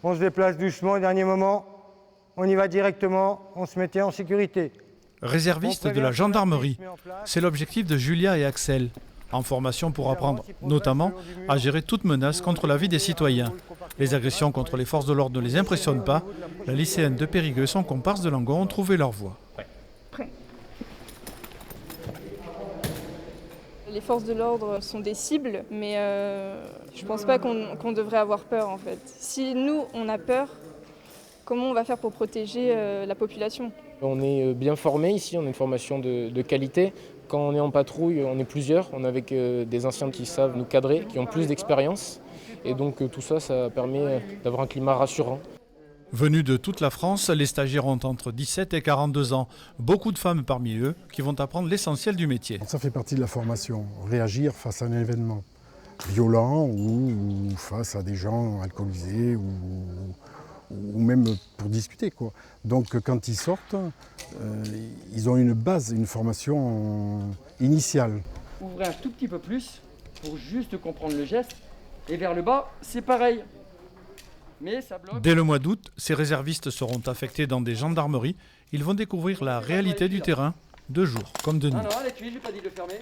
On se déplace doucement au dernier moment. On y va directement, on se mettait en sécurité. Réservistes de la gendarmerie, c'est l'objectif de Julia et Axel. En formation pour apprendre notamment à gérer toute menace contre la vie des citoyens. Les agressions contre les forces de l'ordre ne les impressionnent pas. La lycéenne de Périgueux et son comparse de Langon ont trouvé leur voie. Les forces de l'ordre sont des cibles, mais je pense pas qu'on devrait avoir peur en fait. Si nous, on a peur, comment on va faire pour protéger la population ? On est bien formés ici, on a une formation de qualité. Quand on est en patrouille, on est plusieurs. On est avec des anciens qui savent nous cadrer, qui ont plus d'expérience. Et donc tout ça, ça permet d'avoir un climat rassurant. Venus de toute la France, les stagiaires ont entre 17 et 42 ans. Beaucoup de femmes parmi eux qui vont apprendre l'essentiel du métier. Ça fait partie de la formation, réagir face à un événement violent ou face à des gens alcoolisés ou même pour discuter, quoi. Donc quand ils sortent, ils ont une base, une formation initiale. Ouvrez un tout petit peu plus pour juste comprendre le geste. Et vers le bas, c'est pareil. Mais ça bloque. Dès le mois d'août, ces réservistes seront affectés dans des gendarmeries. Ils vont découvrir la réalité du terrain, de jour comme de nuit. Non, l'étui, j'ai pas dit de le fermer.